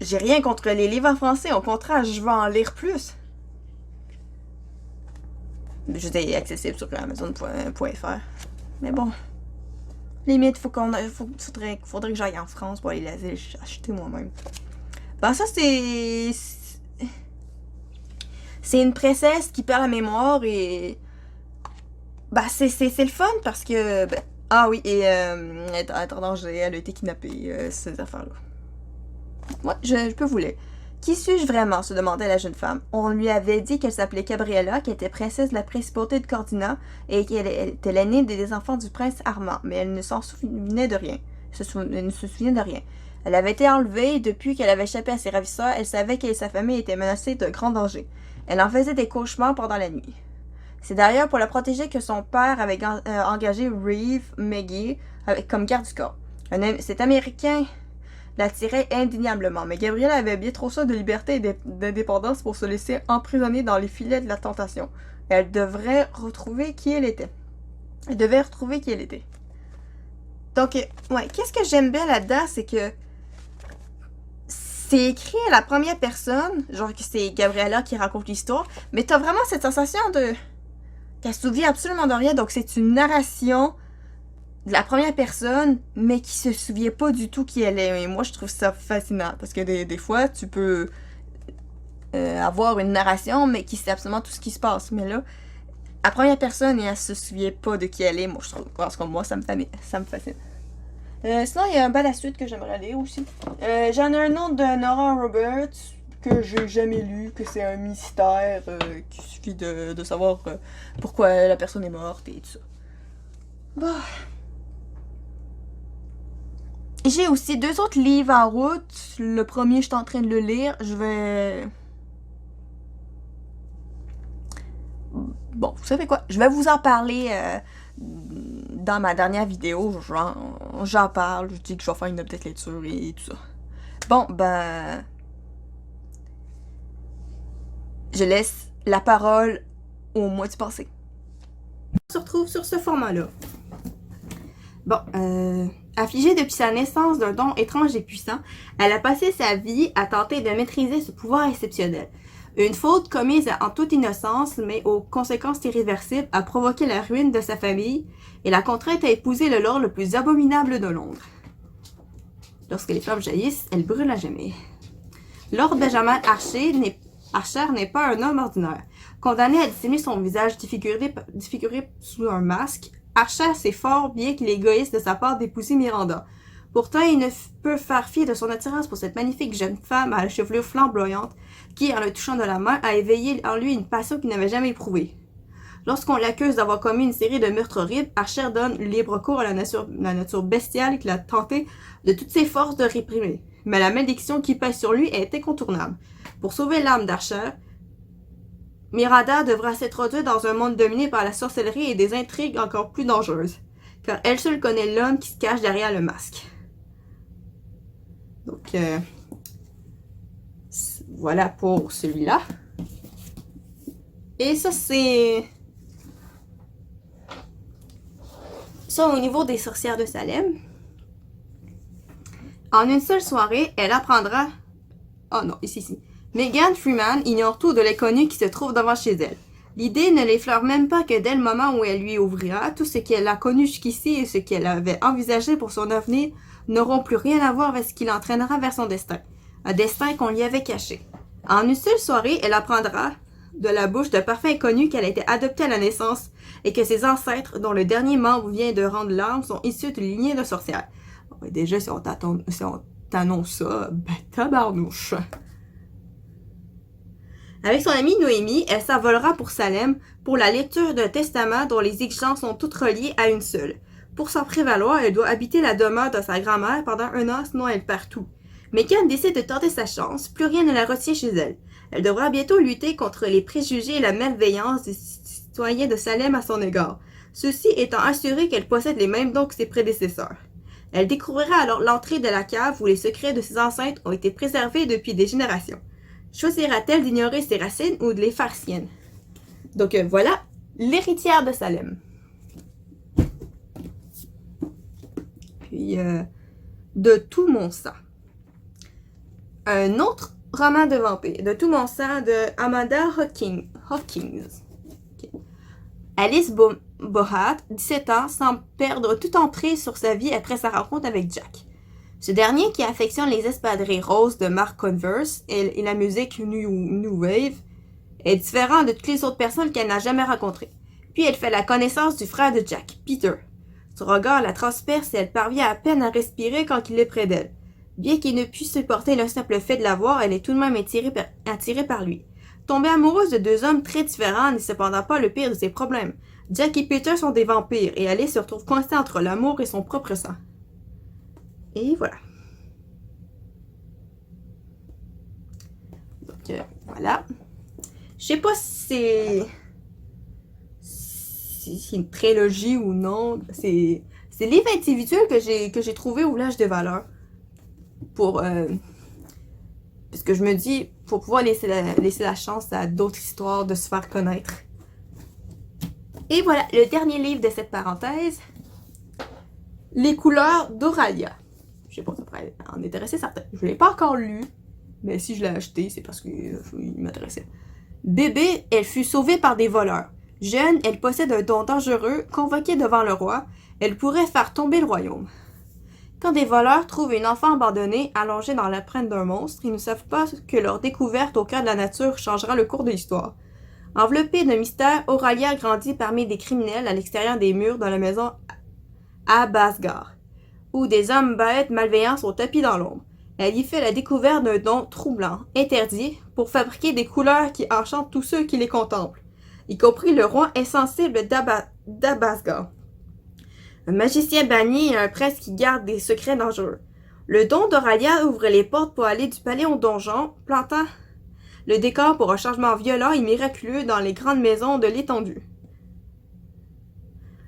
rien contre les livres en français, au contraire, je veux en lire plus. J'étais accessible sur Amazon.fr. Mais bon. Limite, faudrait que j'aille en France pour aller les acheter moi-même. Ben ça, c'est une princesse qui perd la mémoire et... Ben c'est le fun parce que... Ben, ah oui, et elle est en danger, elle a été kidnappée, ces affaires-là. Ouais, je peux vous lire. Qui suis-je vraiment? Se demandait la jeune femme. On lui avait dit qu'elle s'appelait Gabriella, qu'elle était princesse de la principauté de Cordina et qu'elle était l'aînée des enfants du prince Armand, mais elle ne s'en souvenait de rien. Elle ne se souvenait de rien. Elle avait été enlevée et depuis qu'elle avait échappé à ses ravisseurs, elle savait qu'elle et sa famille étaient menacées de grands dangers. Elle en faisait des cauchemars pendant la nuit. C'est d'ailleurs pour la protéger que son père avait engagé Reeve McGee comme garde du corps. Cet Américain l'attirait indéniablement, mais Gabrielle avait bien trop soif de liberté et d'indépendance pour se laisser emprisonner dans les filets de la tentation. Elle devrait retrouver qui elle était. Elle devait retrouver qui elle était. Donc, ouais, qu'est-ce que j'aime bien là-dedans, c'est que c'est écrit à la première personne, genre que c'est Gabriella qui raconte l'histoire, mais t'as vraiment cette sensation de qu'elle se souvient absolument de rien, donc c'est une narration de la première personne, mais qui se souvient pas du tout qui elle est. Et moi, je trouve ça fascinant, parce que des fois, tu peux avoir une narration, mais qui sait absolument tout ce qui se passe. Mais là, la première personne, et elle se souvient pas de qui elle est, moi, je trouve. Parce que moi, ça me fascine. Sinon, il y a un bal à suite que j'aimerais lire aussi. J'en ai un autre de Nora Roberts, que j'ai jamais lu, que c'est un mystère, qu'il suffit de savoir pourquoi la personne est morte et tout ça. Bah... J'ai aussi 2 autres livres en route. Le premier, je suis en train de le lire. Je vais... Bon, vous savez quoi? Je vais vous en parler dans ma dernière vidéo. J'en parle. Je dis que je vais faire une update lecture et tout ça. Bon, ben... Je laisse la parole au mois du passé. On se retrouve sur ce format-là. Bon, affligée depuis sa naissance d'un don étrange et puissant, elle a passé sa vie à tenter de maîtriser ce pouvoir exceptionnel. Une faute commise en toute innocence, mais aux conséquences irréversibles, a provoqué la ruine de sa famille et la contrainte à épouser le lord le plus abominable de Londres. Lorsque les flammes jaillissent, elles brûlent à jamais. Lord Benjamin Archer n'est pas un homme ordinaire. Condamné à dissimuler son visage défiguré sous un masque, Archer sait fort bien qu'il est égoïste de sa part d'épouser Miranda. Pourtant, il ne peut faire fi de son attirance pour cette magnifique jeune femme à la chevelure flamboyante qui, en le touchant de la main, a éveillé en lui une passion qu'il n'avait jamais éprouvée. Lorsqu'on l'accuse d'avoir commis une série de meurtres horribles, Archer donne libre cours à la nature bestiale qu'il a tenté de toutes ses forces de réprimer. Mais la malédiction qui pèse sur lui est incontournable. Pour sauver l'âme d'Archer, Miranda devra s'introduire dans un monde dominé par la sorcellerie et des intrigues encore plus dangereuses, car elle seule connaît l'homme qui se cache derrière le masque. Donc, voilà pour celui-là. Et ça, c'est... Ça, au niveau des sorcières de Salem. En une seule soirée, elle apprendra... Oh non, ici. Megan Freeman ignore tout de l'inconnu qui se trouve devant chez elle. L'idée ne l'effleure même pas que dès le moment où elle lui ouvrira, tout ce qu'elle a connu jusqu'ici et ce qu'elle avait envisagé pour son avenir n'auront plus rien à voir avec ce qui l'entraînera vers son destin. Un destin qu'on lui avait caché. En une seule soirée, elle apprendra de la bouche d'un parfait inconnu qu'elle a été adoptée à la naissance et que ses ancêtres, dont le dernier membre vient de rendre l'âme, sont issus d'une lignée de sorcières. Bon, déjà, si on t'annonce ça, ben tabarnouche. Avec son amie Noémie, elle s'envolera pour Salem pour la lecture d'un testament dont les exigences sont toutes reliées à une seule. Pour s'en prévaloir, elle doit habiter la demeure de sa grand-mère pendant 1 an, sinon elle perd tout. Mais quand elle décide de tenter sa chance, plus rien ne la retient chez elle. Elle devra bientôt lutter contre les préjugés et la malveillance des citoyens de Salem à son égard, ceux-ci étant assurés qu'elle possède les mêmes dons que ses prédécesseurs. Elle découvrira alors l'entrée de la cave où les secrets de ses ancêtres ont été préservés depuis des générations. Choisira-t-elle d'ignorer ses racines ou de les faire siennes? Donc voilà, l'héritière de Salem. Puis, de tout mon sang. Un autre roman de vampire, de tout mon sang, de Amanda Hawkins. Okay. Alice Bohat, 17 ans, semble perdre toute emprise sur sa vie après sa rencontre avec Jack. Ce dernier, qui affectionne les espadrilles roses de Mark Converse et la musique New Wave, est différent de toutes les autres personnes qu'elle n'a jamais rencontrées. Puis elle fait la connaissance du frère de Jack, Peter. Son regard la transperce et elle parvient à peine à respirer quand il est près d'elle. Bien qu'il ne puisse supporter le simple fait de la voir, elle est tout de même attirée par lui. Tomber amoureuse de deux hommes très différents n'est cependant pas le pire de ses problèmes. Jack et Peter sont des vampires et Alice se retrouve coincée entre l'amour et son propre sang. Et voilà. Donc, voilà. Je sais pas si c'est une trilogie ou non. C'est livre individuel que j'ai trouvé au Village des Valeurs. Parce que je me dis, pour pouvoir laisser la chance à d'autres histoires de se faire connaître. Et voilà, le dernier livre de cette parenthèse. Les couleurs d'Auralia. Je sais pas, ça pourrait en intéresser certains. Je l'ai pas encore lu, mais si je l'ai acheté, c'est parce qu'il m'intéressait. Bébé, elle fut sauvée par des voleurs. Jeune, elle possède un don dangereux. Convoquée devant le roi, elle pourrait faire tomber le royaume. Quand des voleurs trouvent une enfant abandonnée, allongée dans l'empreinte d'un monstre, ils ne savent pas que leur découverte au cœur de la nature changera le cours de l'histoire. Enveloppée de mystère, Auralia grandit parmi des criminels à l'extérieur des murs de la maison à Basgard, où des hommes bêtes malveillants sont tapis dans l'ombre. Elle y fait la découverte d'un don troublant, interdit, pour fabriquer des couleurs qui enchantent tous ceux qui les contemplent, y compris le roi insensible d'Abasgard. Un magicien banni et un prince qui garde des secrets dangereux. Le don d'Auralia ouvre les portes pour aller du palais au donjon, plantant le décor pour un changement violent et miraculeux dans les grandes maisons de l'étendue.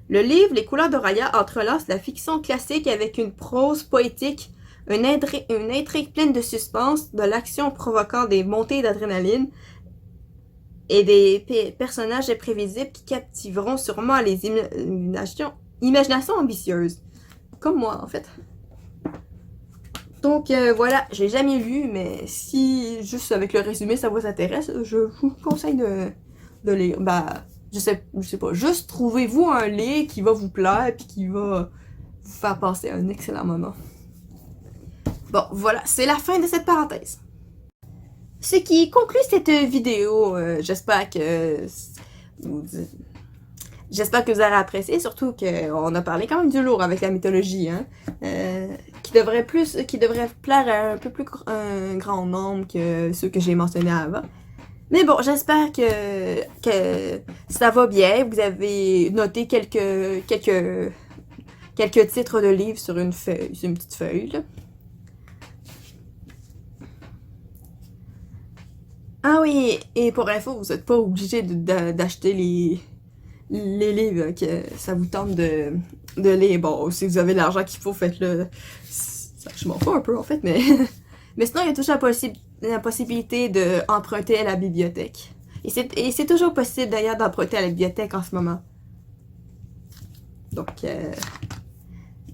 Le livre Les couleurs d'Auralia entrelace la fiction classique avec une prose poétique, une intrigue pleine de suspense, de l'action provoquant des montées d'adrénaline et des personnages imprévisibles qui captiveront sûrement les imaginations ambitieuses. Comme moi, en fait. Donc voilà, je l'ai jamais lu, mais si juste avec le résumé ça vous intéresse, je vous conseille de lire. Bah, je sais pas, juste trouvez-vous un livre qui va vous plaire et qui va vous faire passer un excellent moment. Bon, voilà, c'est la fin de cette parenthèse. Ce qui conclut cette vidéo, j'espère que vous aurez apprécié, surtout qu'on a parlé quand même du lourd avec la mythologie, hein, qui devrait plaire à un grand nombre que ceux que j'ai mentionnés avant. Mais bon, j'espère que ça va bien. Vous avez noté quelques titres de livres sur une petite feuille, là. Ah oui, et pour info, vous n'êtes pas obligé d'acheter les livres que ça vous tente de lire. Bon, si vous avez l'argent qu'il faut, faites-le. Je m'en fous un peu, en fait, mais... mais sinon, il y a toujours la possibilité d'emprunter à la bibliothèque. Et c'est toujours possible, d'ailleurs, d'emprunter à la bibliothèque en ce moment. Donc,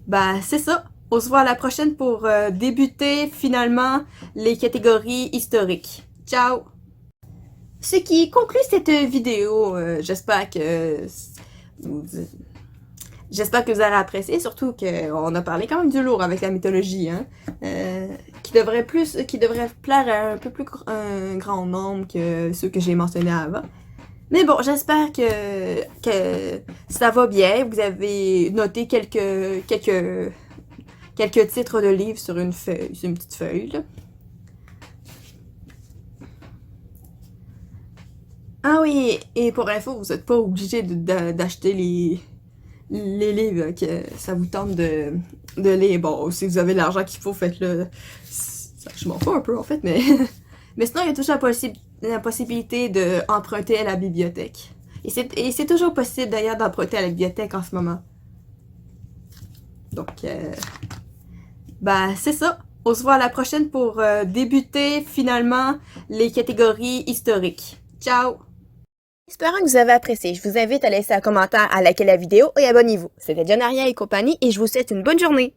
bah, c'est ça. On se voit à la prochaine pour débuter, finalement, les catégories historiques. Ciao! Ce qui conclut cette vidéo, j'espère que vous aurez apprécié, surtout qu'on a parlé quand même du lourd avec la mythologie, hein, qui devrait plaire à un grand nombre que ceux que j'ai mentionnés avant. Mais bon, j'espère que ça va bien. Vous avez noté quelques titres de livres sur une petite feuille, là. Ah oui, et pour info, vous n'êtes pas obligé d'acheter les livres que ça vous tente de lire. Bon, si vous avez l'argent qu'il faut, faites-le. Je m'en fous un peu, en fait, mais... mais sinon, il y a toujours la possibilité d'emprunter à la bibliothèque. Et c'est toujours possible, d'ailleurs, d'emprunter à la bibliothèque en ce moment. Donc, bah, c'est ça. On se voit à la prochaine pour débuter, finalement, les catégories historiques. Ciao! Espérant que vous avez apprécié, je vous invite à laisser un commentaire, à liker la vidéo et abonnez-vous. C'était John Aria et compagnie et je vous souhaite une bonne journée.